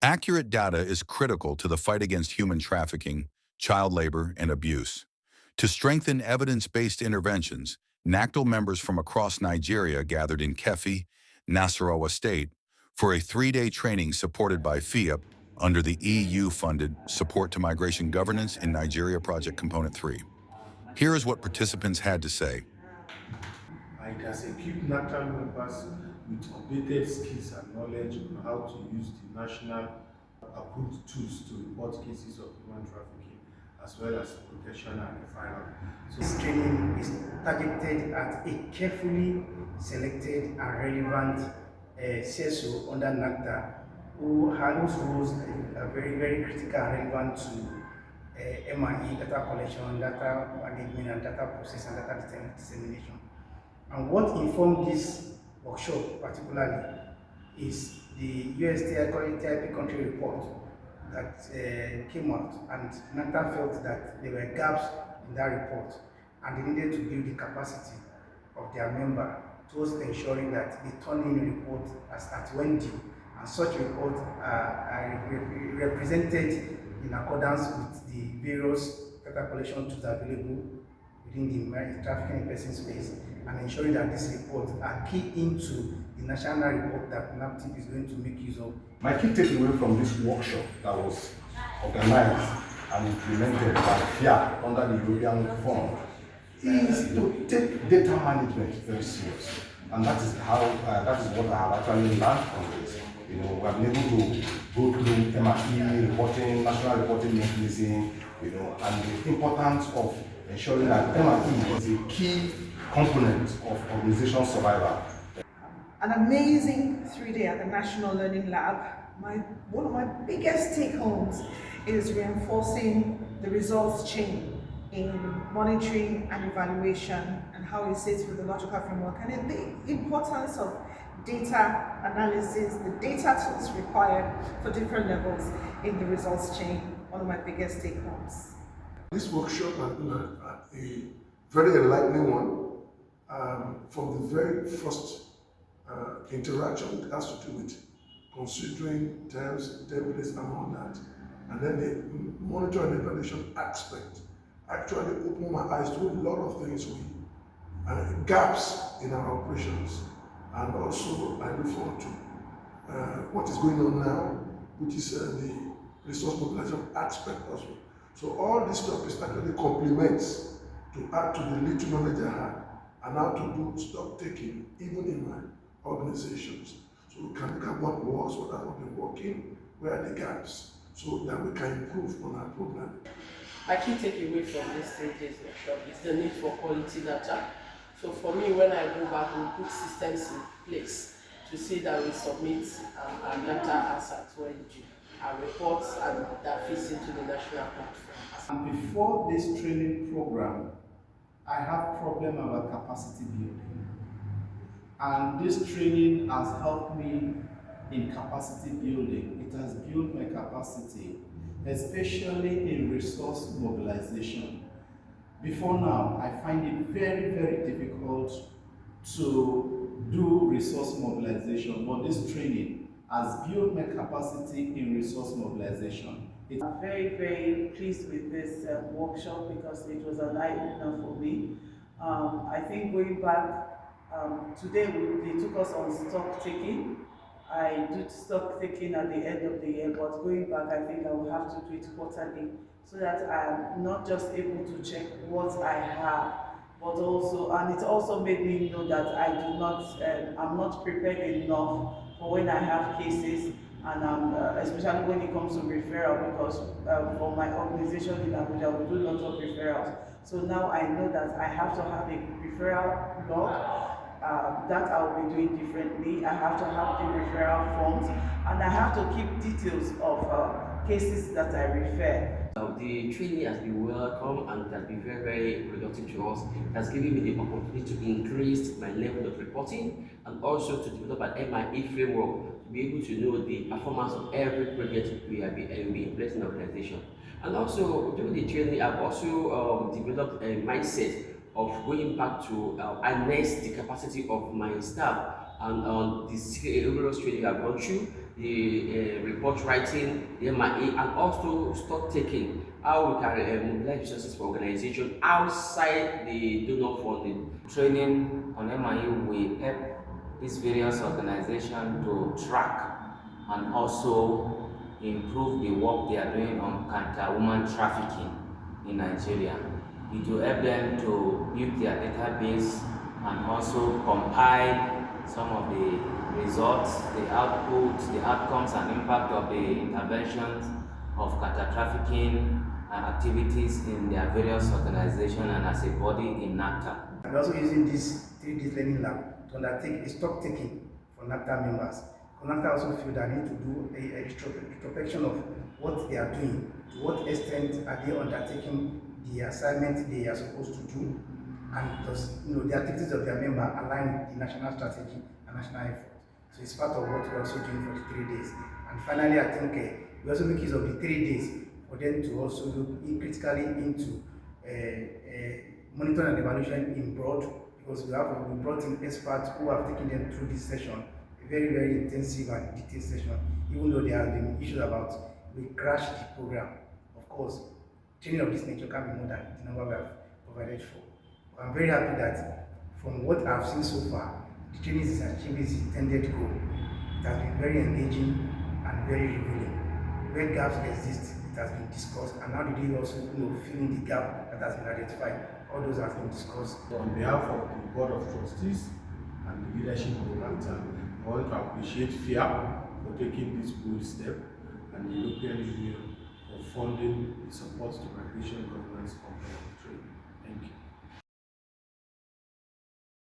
Accurate data is critical to the fight against human trafficking, child labor, and abuse. To strengthen evidence-based interventions, NACTAL members from across Nigeria gathered in Keffi, Nasarawa State, for a three-day training supported by FIAP under the EU-funded Support to Migration Governance in Nigeria Project Component 3. Here is what participants had to say. It has equipped NACTAL members with updated skills and knowledge on how to use the national approved tools to report cases of human trafficking as well as protection and referral. So this training is targeted at a carefully selected and relevant CSO under NACTA who handles roles are very critical and relevant to MIE, data collection, data management, and data process and data dissemination. And what informed this workshop particularly is the USTIP country report that came out, and NACTA felt that there were gaps in that report and they needed to build the capacity of their member towards ensuring that they turn in report at when due, and such reports are represented in accordance with the various data collection tools available within the trafficking in person space, and ensuring that these reports are key into the national report that NAPTIP is going to make use of. My key takeaway from this workshop that was organized and implemented by FIA under the European Fund is to take data management very serious. And that is what I have actually learned from this. We have been able to go through MRE reporting, national reporting mechanism, and the importance of ensuring that MRE is a key component of organization survival. An amazing 3-day at the National Learning Lab. One of my biggest take-homes is reinforcing the results chain in monitoring and evaluation and how it sits with the logical framework, and the importance of data analysis, the data tools required for different levels in the results chain. One of my biggest take-homes. This workshop has been a very enlightening one. From the very first interaction, it has to do with considering terms, templates, and all that. And then the monitor and evaluation aspect actually opened my eyes to a lot of things, gaps in our operations. And also, I look forward to what is going on now, which is the resource mobilization aspect also. So all this stuff is actually complements to add to the little knowledge I had and how to do stock taking, even in my organizations. So we can look at what works, what has not been working, where are the gaps, so that we can improve on our program. My key takeaway from this 3 days workshop is the need for quality data. So for me, when I go back, we put systems in place to see that we submit our data as at when due, our reports, and that fits into the national platform. And before this training program, I have problem about capacity building. And this training has helped me in capacity building. It has built my capacity, especially in resource mobilization. Before now, I find it very difficult to do resource mobilization, but this training has built my capacity in resource mobilization. I'm very pleased with this workshop because it was an eye-opener for me. I think going back, today they took us on stock taking. I do stock taking at the end of the year, but going back, I think I will have to do it quarterly so that I'm not just able to check what I have, but also, and it also made me know that I'm not prepared enough for when I have cases, and especially when it comes to referral, because for my organization in Abuja, we do lots of referrals. So now I know that I have to have a referral log that I'll be doing differently. I have to have the referral forms, and I have to keep details of cases that I refer. The training has been welcome and it has been very productive to us. It has given me the opportunity to increase my level of reporting and also to develop an MIE framework to be able to know the performance of every project we have been in place in the organization. And also during the training, I've also developed a mindset of going back to harness the capacity of my staff and the various training I've gone through. the report writing, the MIA, and also stock taking, how we can mobilize resources for organization outside the donor funding. Training on MIA will help these various organizations to track and also improve the work they are doing on counter-woman trafficking in Nigeria. It will help them to build their database and also compile some of the results, the outputs, the outcomes and impact of the interventions of counter-trafficking activities in their various organizations and as a body in NACTAL. We're also using this 3D learning lab to undertake a stock taking for NACTAL members. NACTAL also feel that they need to do a introspection of what they are doing, to what extent are they undertaking the assignment they are supposed to do, and does the activities of their member align with the national strategy and national effort. So it's part of what we're also doing for the 3 days. And finally, I think we also make use of the 3 days for them to also look critically into monitoring and evaluation in broad, because we brought in experts who have taken them through this session, a very, very intensive and detailed session, even though there have been issues about we crashed the program. Of course, training of this nature can be more than the number we have provided for. But I'm very happy that from what I've seen so far, the training is achieving its intended goal. It has been very engaging and very revealing. Where gaps exist, it has been discussed, and how did you also fill in the gap that has been identified? All those have been discussed. On behalf of the Board of Trustees and the leadership of NACTAL, I want to appreciate FIA for taking this bold step and the European Union for funding the support to migration governance of the trade. Thank you.